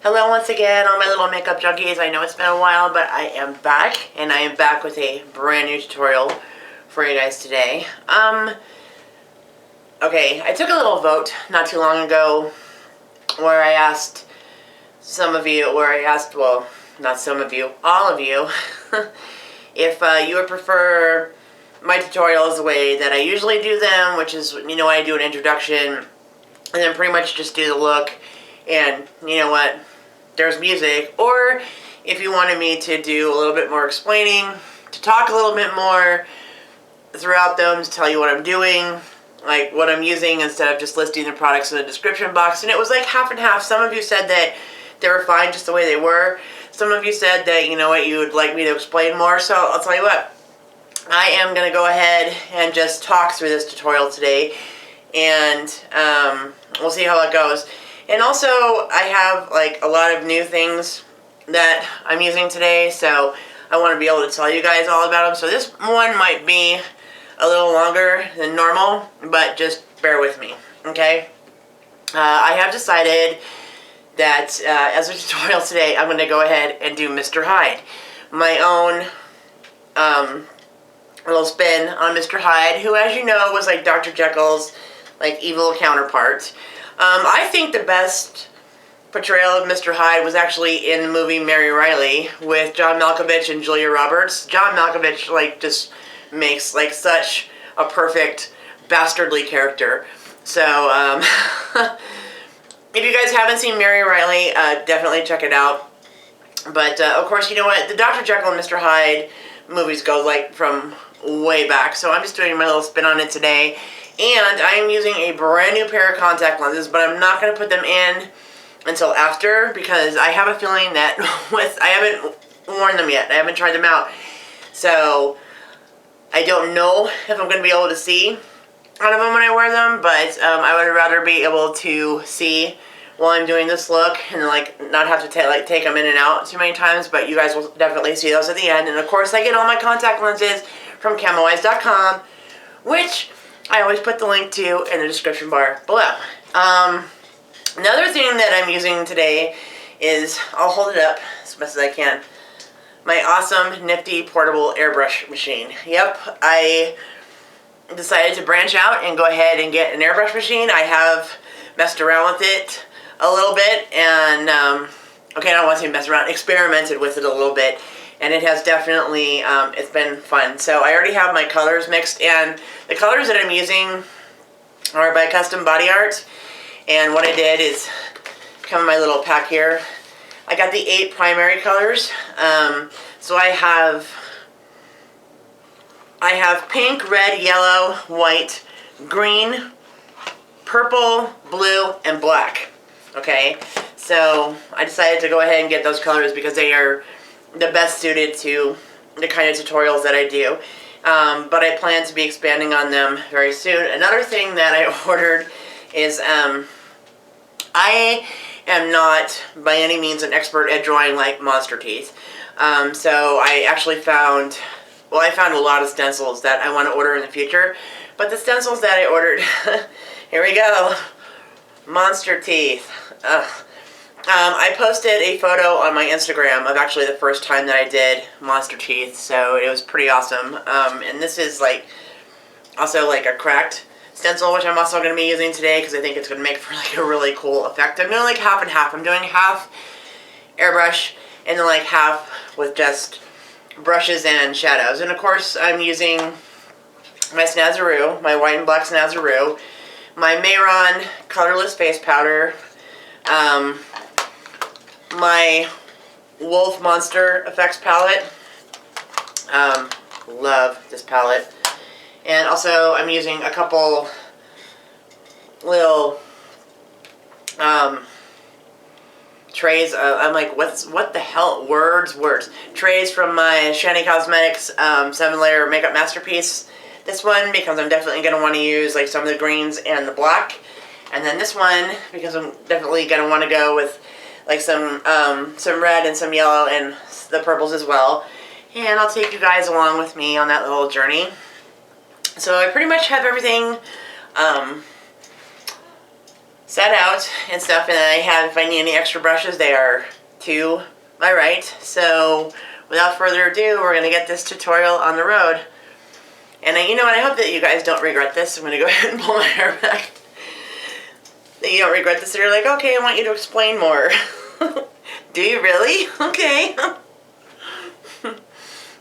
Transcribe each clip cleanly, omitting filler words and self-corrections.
Hello once again, all my little makeup junkies. I know it's been a while, but I am back, and I am back with a brand new tutorial for you guys today. Okay, I took a little vote not too long ago where I asked well, not some of you, all of you, if you would prefer my tutorials the way that I usually do them, which is, I do an introduction, and then pretty much just do the look, and you know what, there's music, or if you wanted me to do a little bit more explaining, to talk a little bit more throughout them, to tell you what I'm doing, like what I'm using, instead of just listing the products in the description box. And it was like half and half. Some of you said that they were fine just the way they were. Some of you said that, you would like me to explain more. So I'll tell you what, I am going to go ahead and just talk through this tutorial today, and we'll see how it goes. And also, I have like a lot of new things that I'm using today, so I want to be able to tell you guys all about them. So this one might be a little longer than normal, but just bear with me, okay? I have decided that as a tutorial today, I'm going to go ahead and do Mr. Hyde. My own little spin on Mr. Hyde, who, as you know, was like Dr. Jekyll's like evil counterpart. I think the best portrayal of Mr. Hyde was actually in the movie Mary Riley with John Malkovich and Julia Roberts. John Malkovich like just makes like such a perfect bastardly character. So if you guys haven't seen Mary Riley, definitely check it out. But of course, you know what, the Dr. Jekyll and Mr. Hyde movies go like from way back, so I'm just doing my little spin on it today. And I am using a brand new pair of contact lenses, but I'm not going to put them in until after, because I have a feeling that I haven't worn them yet. I haven't tried them out. So I don't know if I'm going to be able to see out of them when I wear them, but I would rather be able to see while I'm doing this look and like not have to take them in and out too many times. But you guys will definitely see those at the end. And of course, I get all my contact lenses from CamoEyes.com, which I always put the link to in the description bar below. Another thing that I'm using today is, I'll hold it up as best as I can, my awesome, nifty, portable airbrush machine. Yep, I decided to branch out and go ahead and get an airbrush machine. I have messed around with it a little bit, and, okay, I don't want to say mess around, experimented with it a little bit, and it has definitely, it's been fun. So I already have my colors mixed, and the colors that I'm using are by Custom Body Art. And what I did is, come in my little pack here, I got the 8 primary colors. So I have pink, red, yellow, white, green, purple, blue, and black. Okay, so I decided to go ahead and get those colors because they are the best suited to the kind of tutorials that I do. But I plan to be expanding on them very soon. Another thing that I ordered is, I am not by any means an expert at drawing like monster teeth. So I actually found a lot of stencils that I want to order in the future. But the stencils that I ordered, here we go, monster teeth. I posted a photo on my Instagram of actually the first time that I did monster teeth, so it was pretty awesome. And this is like also like a cracked stencil, which I'm also going to be using today because I think it's going to make for like a really cool effect. I'm doing like half and half. I'm doing half airbrush and then like half with just brushes and shadows. And of course I'm using my Snazaroo, my white and black Snazaroo, my Mayron colorless face powder, my Wolf Monster Effects palette. Love this palette. And also I'm using a couple little trays. I'm like, what the hell? Words. Trays from my Shani Cosmetics 7-layer makeup masterpiece. This one because I'm definitely going to want to use like some of the greens and the black. And then this one because I'm definitely going to want to go with like some red and some yellow and the purples as well. And I'll take you guys along with me on that little journey. So I pretty much have everything set out and stuff, and I have, if I need any extra brushes, they are to my right. So without further ado, we're going to get this tutorial on the road. And you know what, I hope that you guys don't regret this. I'm going to go ahead and pull my hair back. That you don't regret this, and you're like, okay, I want you to explain more. Do you really? Okay.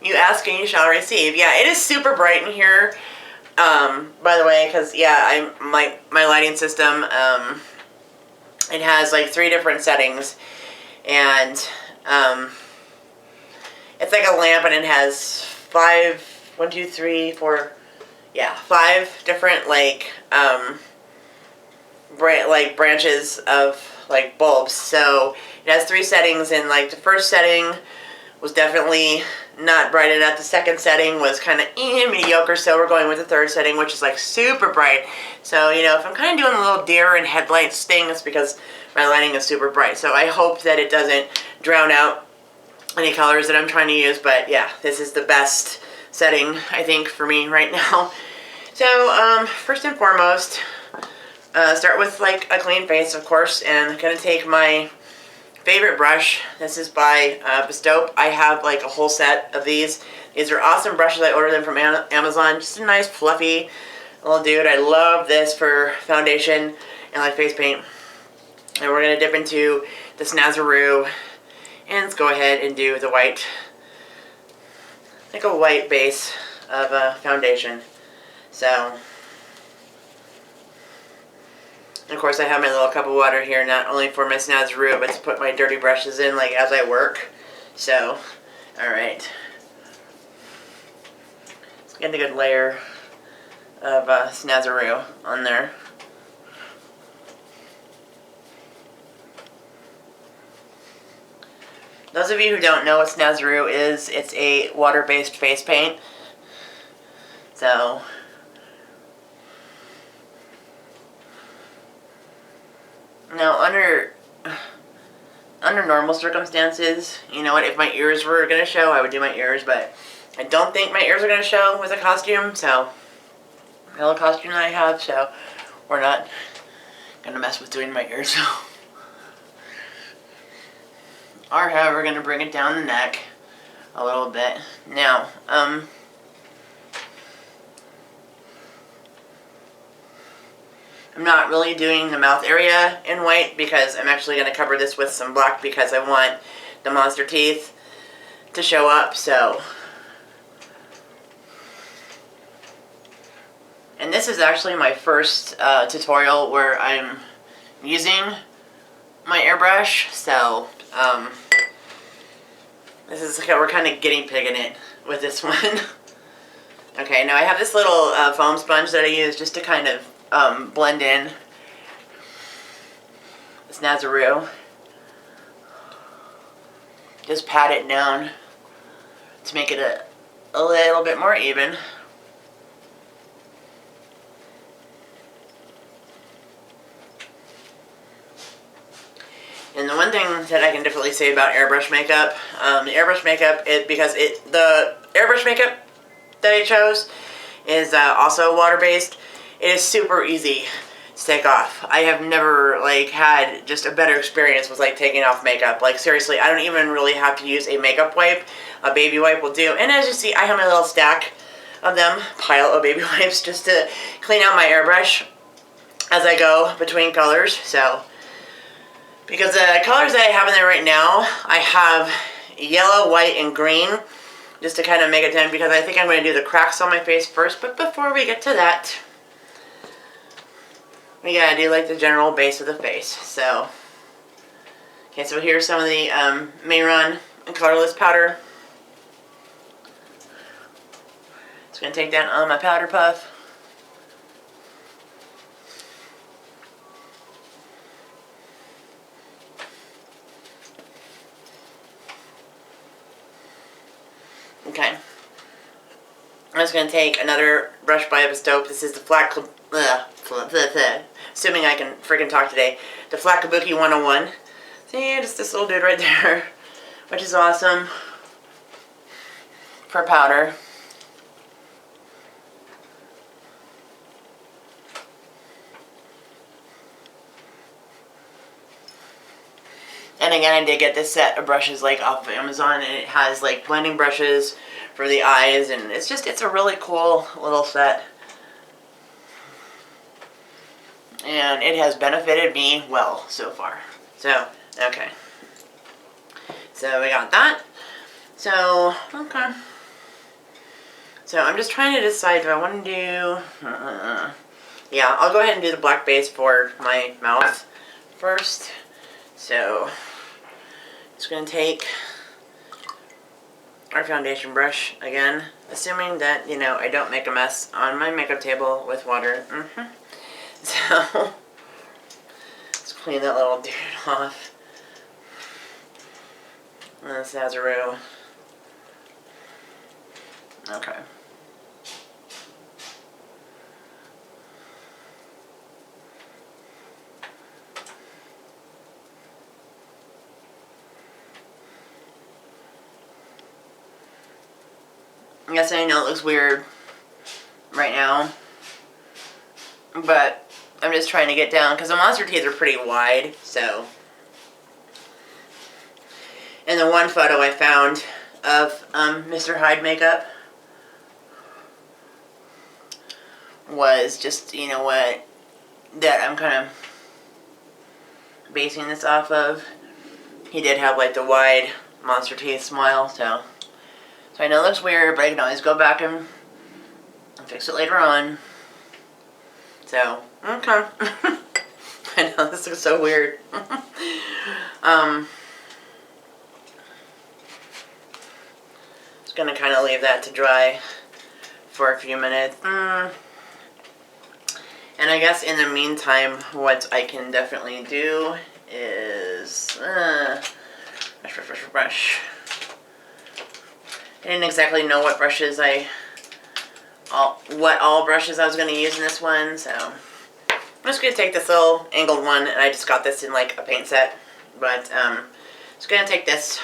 You ask and you shall receive. Yeah, it is super bright in here. By the way, because yeah, my lighting system, it has like 3 different settings, and it's like a lamp, and it has 5 different like branches of like bulbs. So it has 3 settings, and like the first setting was definitely not bright enough. The second setting was kind of mediocre, so we're going with the third setting, which is like super bright. So, you know, if I'm kind of doing a little deer and headlights thing, it's because my lighting is super bright. So I hope that it doesn't drown out any colors that I'm trying to use, but yeah, this is the best setting, I think, for me right now. So, first and foremost, start with like a clean face, of course, and I'm going to take my favorite brush. This is by Bestope. I have like a whole set of these. These are awesome brushes. I ordered them from Amazon. Just a nice fluffy little dude. I love this for foundation and like face paint. And we're going to dip into the Snazaroo, and let's go ahead and do the white, like a white base of foundation. So, and of course, I have my little cup of water here, not only for my Snazaroo, but to put my dirty brushes in, like, as I work. So, alright. Let's get a good layer of Snazaroo on there. Those of you who don't know what Snazaroo is, it's a water-based face paint. So, now, under normal circumstances, you know what, if my ears were going to show, I would do my ears, but I don't think my ears are going to show with a costume, so, the little costume that I have, so we're not going to mess with doing my ears. Or, however, we're going to bring it down the neck a little bit. Now, I'm not really doing the mouth area in white because I'm actually going to cover this with some black because I want the monster teeth to show up, so. And this is actually my first tutorial where I'm using my airbrush, so this is like we're kind of guinea pigging it with this one. Okay, now I have this little foam sponge that I use just to kind of blend in this Snazaroo. Just pat it down to make it a little bit more even. And the one thing that I can definitely say about airbrush makeup, the airbrush makeup, the airbrush makeup that I chose is also water-based. It is super easy to take off. I have never like had just a better experience with like taking off makeup. Like seriously, I don't even really have to use a makeup wipe. A baby wipe will do. And as you see, I have my little stack of them, pile of baby wipes, just to clean out my airbrush as I go between colors. So, because the colors that I have in there right now, I have yellow, white, and green, just to kind of make it done, because I think I'm going to do the cracks on my face first. But before we get to that, we gotta do like the general base of the face. So, okay, so here's some of the Mayron colorless powder. Just gonna take that on my powder puff. Okay. I'm just gonna take another brush by Bestope. This is the assuming I can freaking talk today. The Flat Kabuki 101. See, just this little dude right there, which is awesome for powder. And again, I did get this set of brushes like off of Amazon, and it has like blending brushes for the eyes, and it's a really cool little set. And it has benefited me well so far. So, okay. So we got that. So, okay. So I'm just trying to decide, do I want to do... yeah, I'll go ahead and do the black base for my mouth first. So, just going to take our foundation brush again, assuming that, you know, I don't make a mess on my makeup table with water. So, let's clean that little dude off. And the Sazerac. Okay. Yes, I know it looks weird right now, but I'm just trying to get down because the monster teeth are pretty wide, so. And the one photo I found of Mr. Hyde makeup was just, you know what, that I'm kind of basing this off of. He did have like the wide monster teeth smile, so I know it looks weird, but I can always go back and fix it later on. So, okay. I know, this looks so weird. Just gonna kind of leave that to dry for a few minutes. And I guess in the meantime, what I can definitely do is brush. I didn't exactly know what brushes all brushes I was going to use in this one, so I'm just going to take this little angled one, and I just got this in like a paint set, but just going to take this,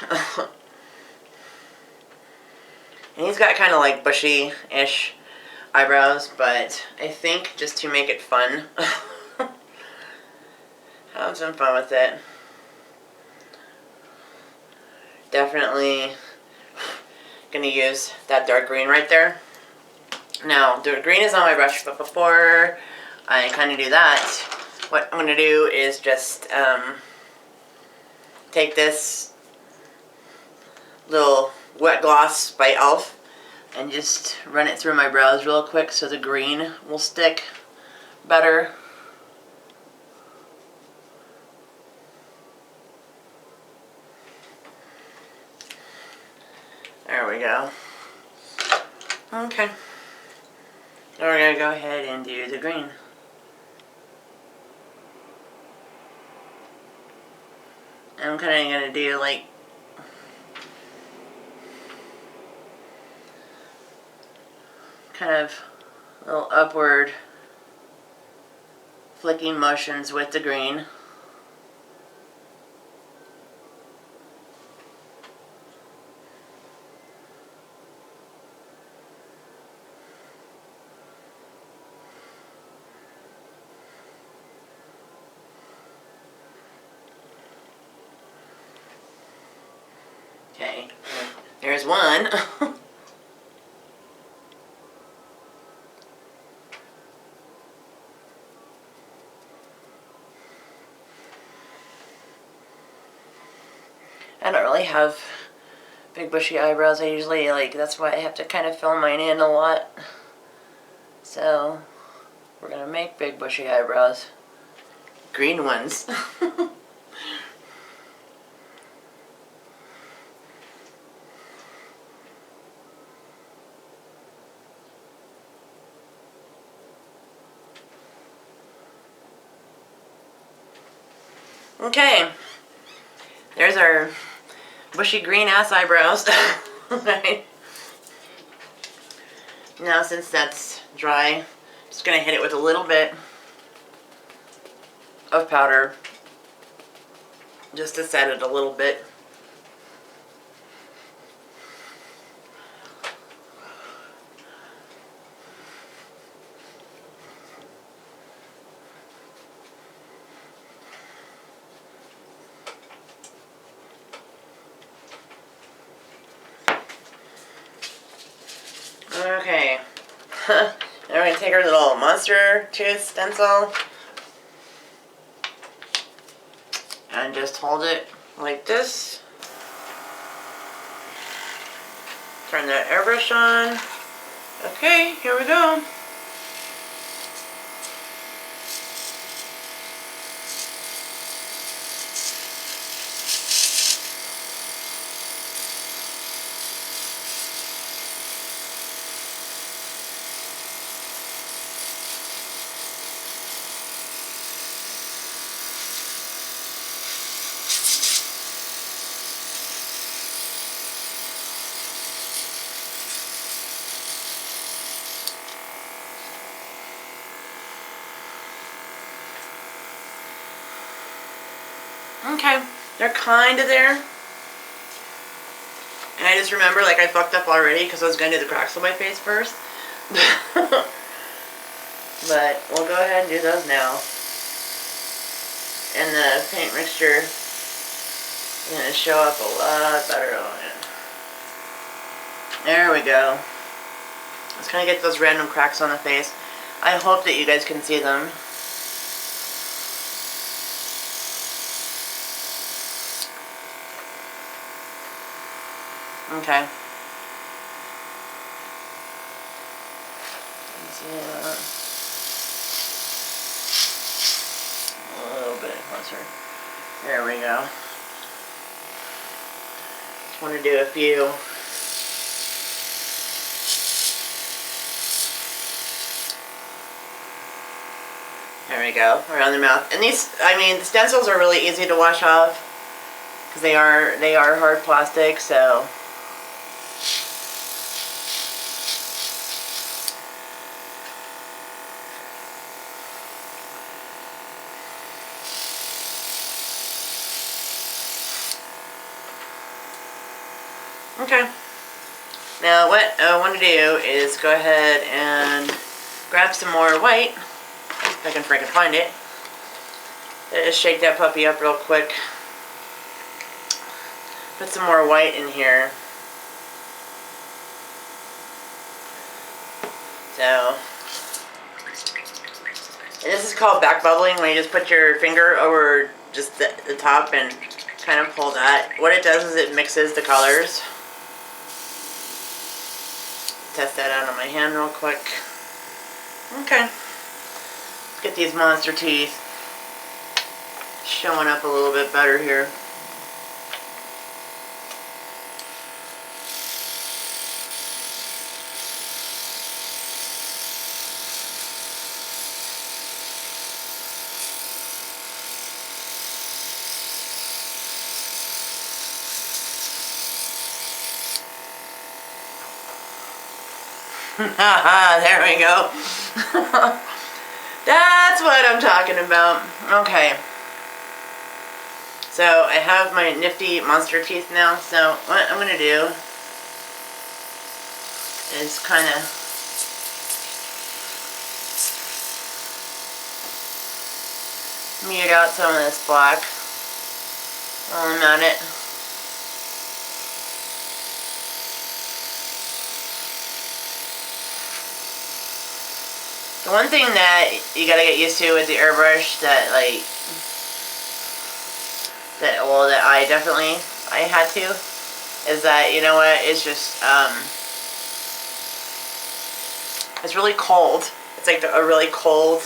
and he's got kind of like bushy-ish eyebrows, but I think just to make it fun, have some fun with it. Definitely gonna use that dark green right there. Now, the green is on my brush, but before I kind of do that, what I'm gonna do is just take this little wet gloss by e.l.f. and just run it through my brows real quick so the green will stick better. There we go. Okay. Now we're going to go ahead and do the green. I'm kind of going to do like kind of little upward flicking motions with the green. Okay, there's one. I don't really have big bushy eyebrows. I usually, that's why I have to kind of fill mine in a lot. So, we're going to make big bushy eyebrows. Green ones. Okay, there's our bushy green ass eyebrows. Right. Now since that's dry, I'm just going to hit it with a little bit of powder just to set it a little bit. Okay. Now we're going to take our little monster tooth stencil and just hold it like this. Turn that airbrush on. Okay, here we go. Okay, they're kind of there. And I just remember, like, I fucked up already because I was going to do the cracks on my face first. But we'll go ahead and do those now. And the paint mixture is going to show up a lot better on it. There we go. Let's kind of get those random cracks on the face. I hope that you guys can see them. Okay. A little bit closer. There we go. Just want to do a few. There we go, around the mouth. And these, I mean, the stencils are really easy to wash off because they are hard plastic, so. Okay. Now what I want to do is go ahead and grab some more white, if I can freaking find it. Just shake that puppy up real quick. Put some more white in here. So, and this is called back bubbling, when you just put your finger over just the top and kind of pull that. What it does is it mixes the colors. Test that out on my hand real quick. Okay. Let's get these monster teeth showing up a little bit better here. Haha, there we go. That's what I'm talking about. Okay. So I have my nifty monster teeth now. So what I'm going to do is kind of mute out some of this black while I'm at it. The one thing that you gotta get used to with the airbrush that I had to, is that, you know what, it's just, it's really cold. It's like a really cold,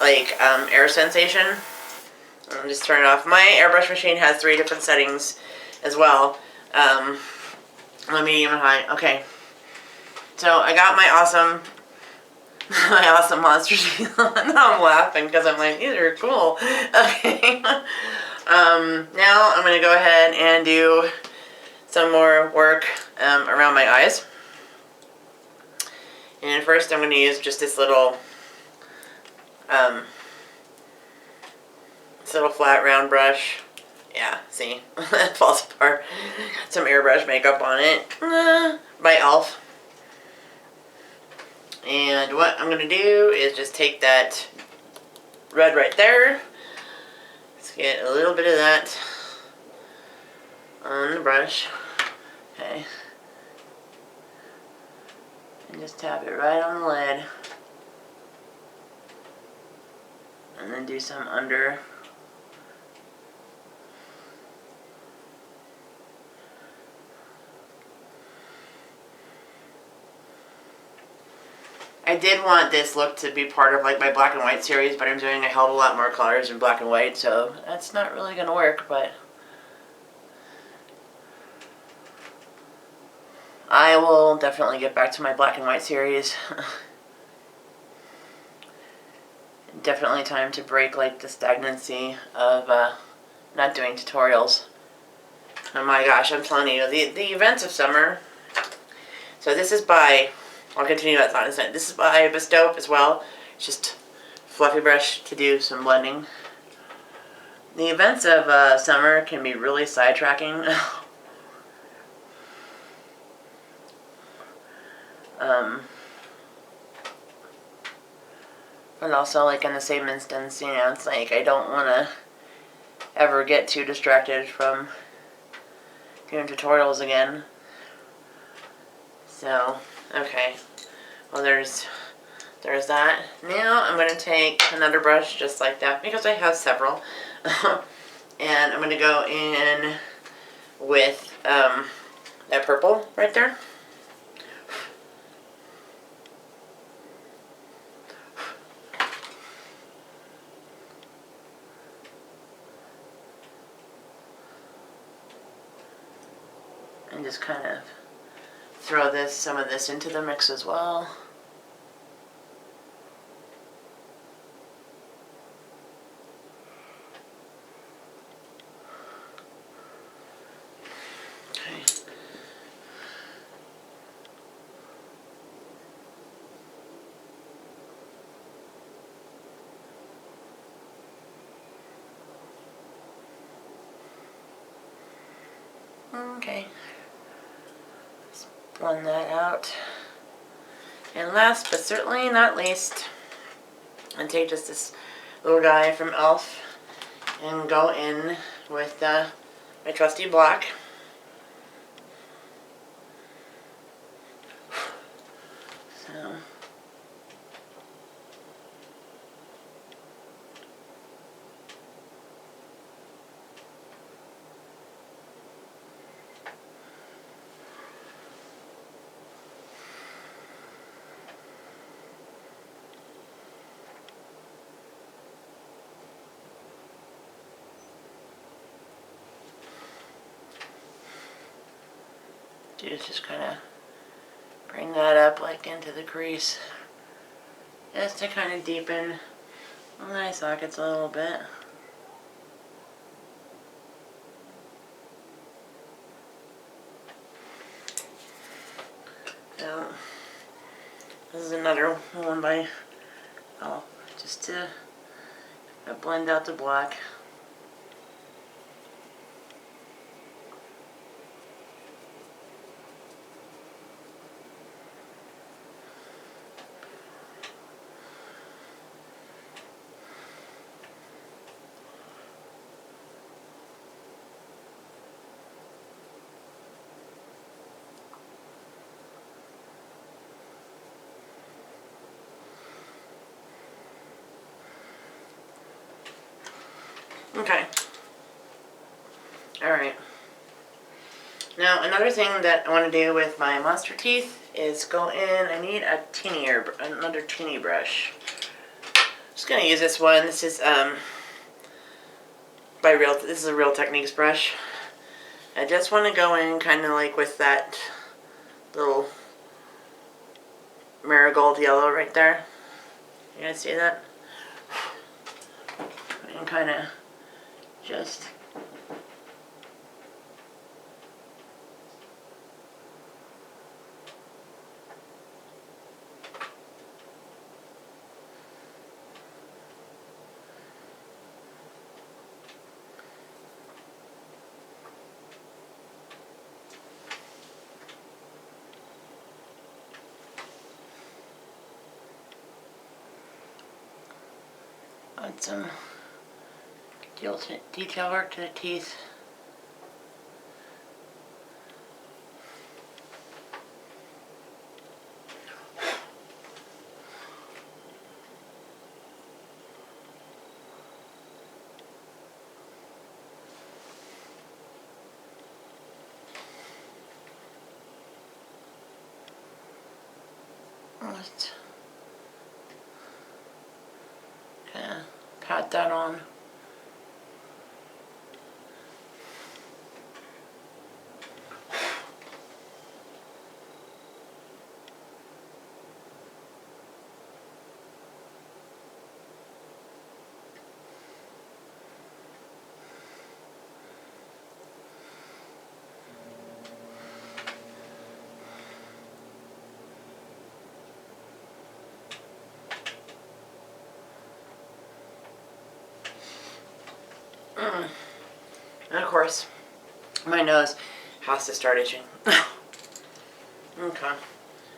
air sensation. I'll just turn it off. My airbrush machine has 3 different settings as well. Medium and high. Okay. So I got my awesome monster teeth on. I'm laughing because I'm like, these are cool. Okay. Now I'm going to go ahead and do some more work around my eyes. And first I'm going to use just this little flat round brush. Yeah, see? It falls apart. Some airbrush makeup on it. By Elf. And what I'm going to do is just take that red right there. Let's get a little bit of that on the brush. Okay. And just tap it right on the lid. And then do some under. I did want this look to be part of like my black and white series, but I'm doing a hell of a lot more colors in black and white, so that's not really going to work, but I will definitely get back to my black and white series. Definitely time to break like the stagnancy of not doing tutorials. Oh my gosh, I'm telling you, the events of summer. So this is by, I'll continue that thought in a second. This is by Bestow as well. It's just fluffy brush to do some blending. The events of summer can be really sidetracking. But also, like, in the same instance, you know, it's like I don't want to ever get too distracted from doing tutorials again. So, okay. Well, there's that. Now I'm going to take another brush just like that because I have several. And I'm going to go in with that purple right there. And just kind of throw some of this into the mix as well. Okay. Let's blend that out. And last but certainly not least, and take just this little guy from e.l.f. and go in with my trusty black. So, just kind of bring that up like into the crease, just to kind of deepen my eye sockets a little bit. So this is another one by just to blend out the black. Okay. Alright. Now, another thing that I want to do with my monster teeth is go in, I need another teeny brush. I'm just going to use this one. This is, this is a Real Techniques brush. I just want to go in kind of like with that little marigold yellow right there. You guys see that? And kind of just add some detail work to the teeth. Let's kind of pat that on. And of course, my nose has to start itching. Okay.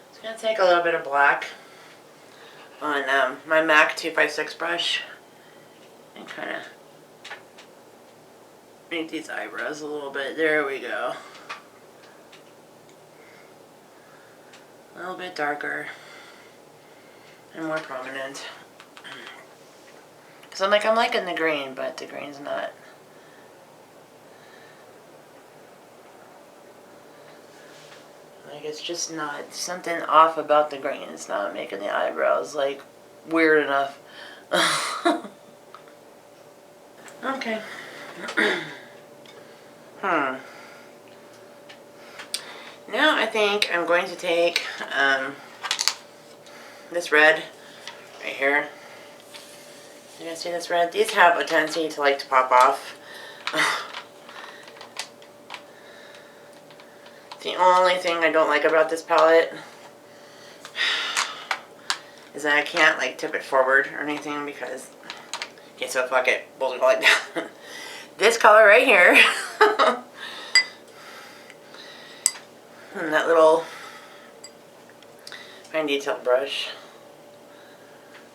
It's going to take a little bit of black on my MAC 256 brush and kind of make these eyebrows a little bit. There we go. A little bit darker and more prominent. So I'm liking the green, but the green's not. Like, it's just not, something off about the green. It's not making the eyebrows, like, weird enough. Okay. Now I think I'm going to take this red right here. You guys see this red? These have a tendency to like to pop off. The only thing I don't like about this palette is that I can't like tip it forward or anything because, okay, so fuck it, we'll go like that. This color right here, and that little fine detail brush.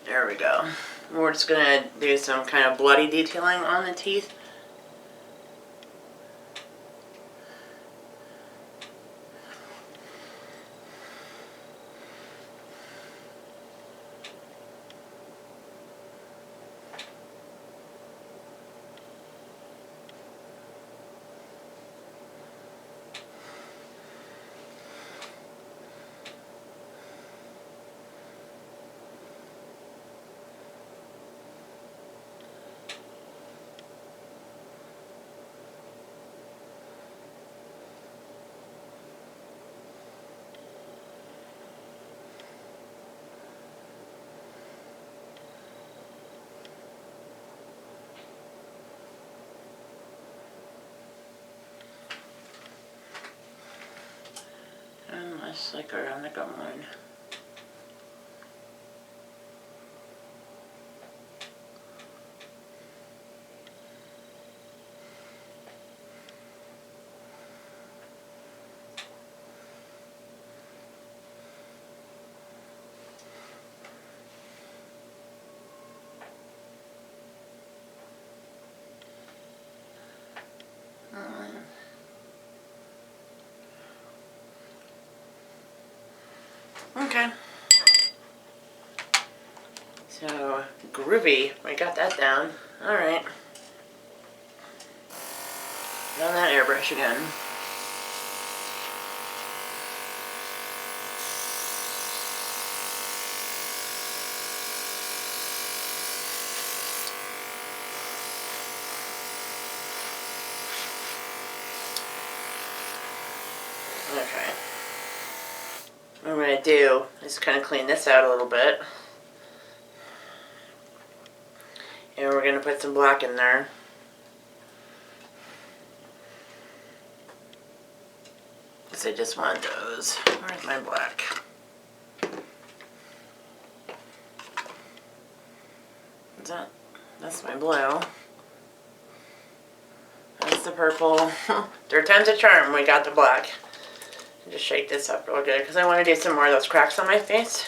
There we go. We're just gonna do some kind of bloody detailing on the teeth. Just like around the gum line. Okay. So, groovy. We got that down. Alright. On that airbrush again. Okay. What I'm going to do is kind of clean this out a little bit. And we're going to put some black in there. Because I just want those. Where's my black? That's my blue. That's the purple. Third time's a charm. We got the black. Just shake this up real good because I want to do some more of those cracks on my face.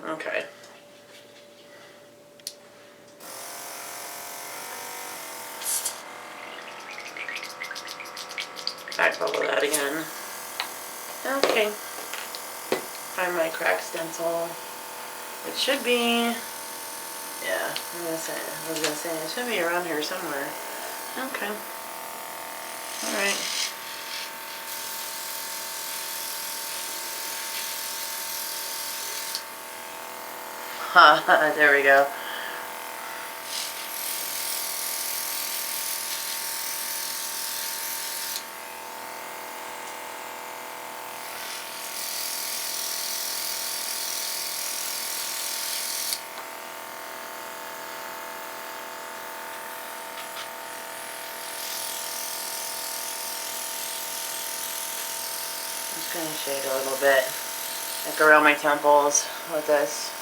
Okay. Back bubble that again. Okay. Find my crack stencil. It should be, yeah, I was gonna say, it should be around here somewhere. Okay. Alright. There we go. I'm just going to shade a little bit, like around my temples with this.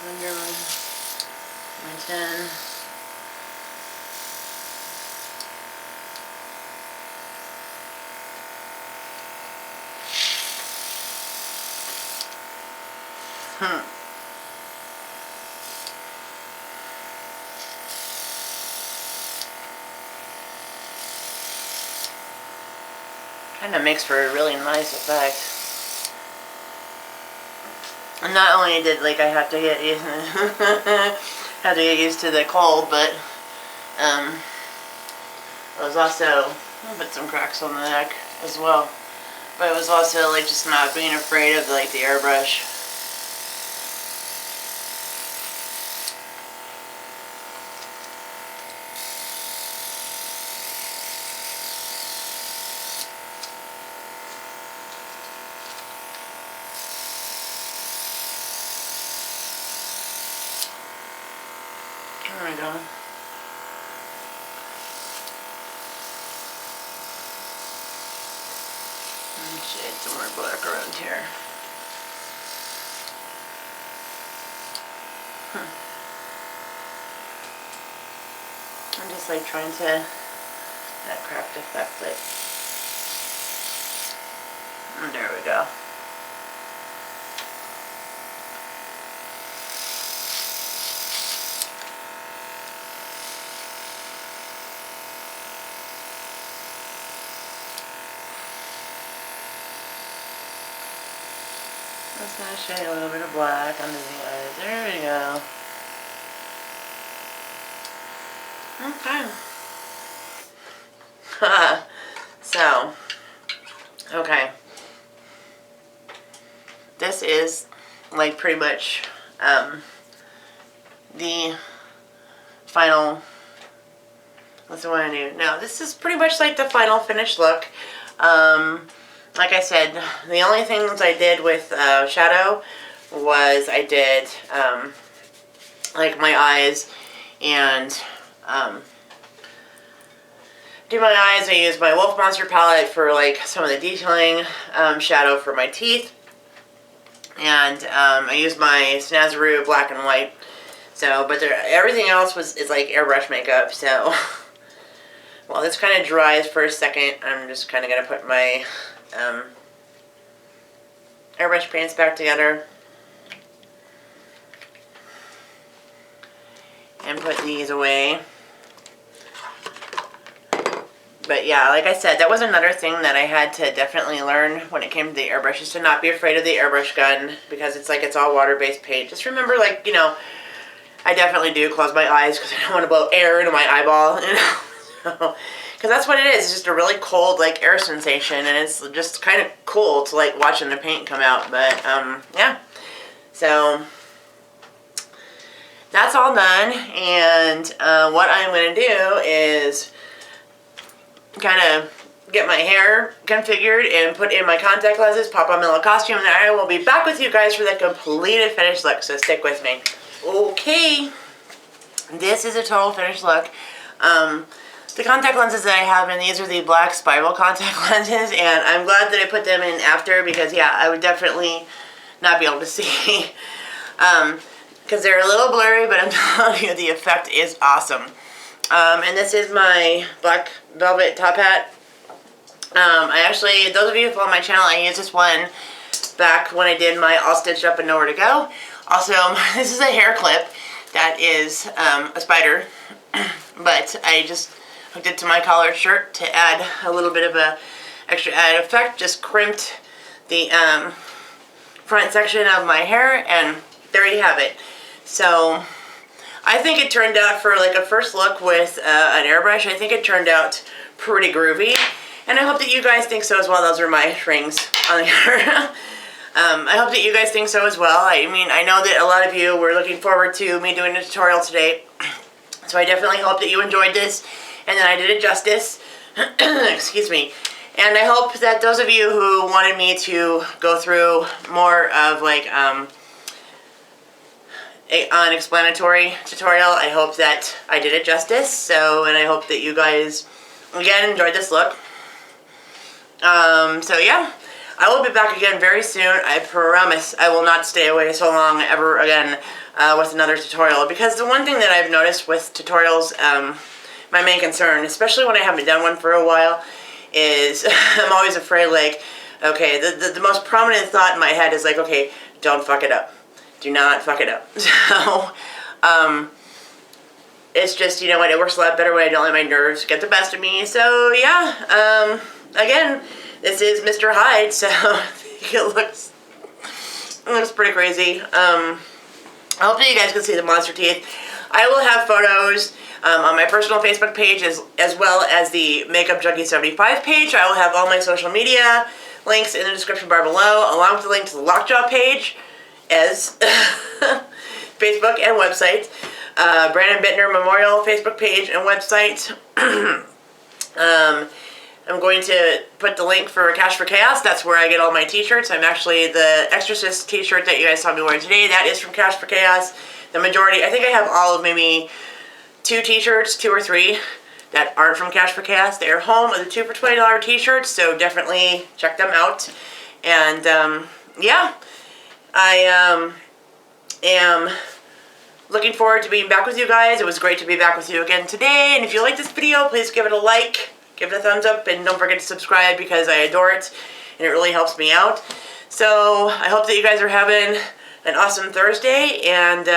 Under my chin. Kind of makes for a really nice effect. And not only did I have to get used had to get used to the cold, but I was also I'll put some cracks on the neck as well. But it was also just not being afraid of the airbrush. There we go. And shade some more black around here. I'm just trying to that cracked effect and there we go. I'm just going to shade a little bit of black under the eyes. There we go. Okay. So, okay. This is pretty much the final. What's the one I do? No, this is pretty much the final finished look. Like I said, the only things I did with shadow was I did my eyes and do my eyes. I used my Wolf Monster palette for some of the detailing shadow for my teeth, and I used my Snazaroo black and white. So, but everything else is airbrush makeup. So, while this kind of dries for a second, I'm just kind of gonna put my airbrush paints back together and put these away. But yeah, like I said, that was another thing that I had to definitely learn when it came to the airbrush, is to not be afraid of the airbrush gun, because it's all water-based paint. Just remember, I definitely do close my eyes because I don't want to blow air into my eyeball, because that's what it is. It's just a really cold, air sensation, and it's just kind of cool to, watching the paint come out. But, yeah. So, that's all done, and what I'm going to do is kind of get my hair configured and put in my contact lenses, pop on my little costume, and then I will be back with you guys for the completed finished look, so stick with me. Okay, this is a total finished look. The contact lenses that I have, and these are the black spiral contact lenses, and I'm glad that I put them in after, because yeah, I would definitely not be able to see, because they're a little blurry, but I'm telling you, the effect is awesome. And this is my black velvet top hat. I actually, those of you who follow my channel, I used this one back when I did my All Stitched Up and Nowhere to Go. Also, this is a hair clip that is a spider, but I just hooked it to my collared shirt to add a little bit of a extra added effect. Just crimped the front section of my hair, and there you have it. So I think it turned out, for like a first look with an airbrush, I think it turned out pretty groovy, and I hope that you guys think so as well. Those are my rings on the hair. I hope that you guys think so as well. I mean, I know that a lot of you were looking forward to me doing a tutorial today, so I definitely hope that you enjoyed this and that I did it justice. Excuse me. And I hope that those of you who wanted me to go through more of like an explanatory tutorial, I hope that I did it justice. So, and I hope that you guys, again, enjoyed this look. So yeah, I will be back again very soon. I promise I will not stay away so long ever again with another tutorial. Because the one thing that I've noticed with tutorials, my main concern, especially when I haven't done one for a while, is I'm always afraid, like, okay, the most prominent thought in my head is like, okay, don't fuck it up. Do not fuck it up. So, it's just, you know what, it works a lot better when I don't let my nerves get the best of me. So, yeah, again, this is Mr. Hyde, so I think it looks pretty crazy. I hope that you guys can see the monster teeth. I will have photos on my personal Facebook page as well as the Makeup Junkie 75 page. I will have all my social media links in the description bar below, along with the link to the Lockjaw page as Facebook and website. Brandon Bittner Memorial Facebook page and website. I'm going to put the link for Cash for Chaos. That's where I get all my t-shirts. I'm actually, the Exorcist t-shirt that you guys saw me wearing today, that is from Cash for Chaos. The majority, I think I have all of maybe 2 t-shirts, 2 or 3, that aren't from Cash for Chaos. They are home of the 2 for $20 t-shirts, so definitely check them out. And, yeah, I am looking forward to being back with you guys. It was great to be back with you again today. And if you like this video, please give it a like, give it a thumbs up, and don't forget to subscribe because I adore it, and it really helps me out. So I hope that you guys are having an awesome Thursday, and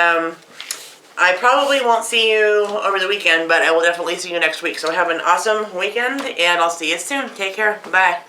I probably won't see you over the weekend, but I will definitely see you next week. So have an awesome weekend, and I'll see you soon. Take care. Bye.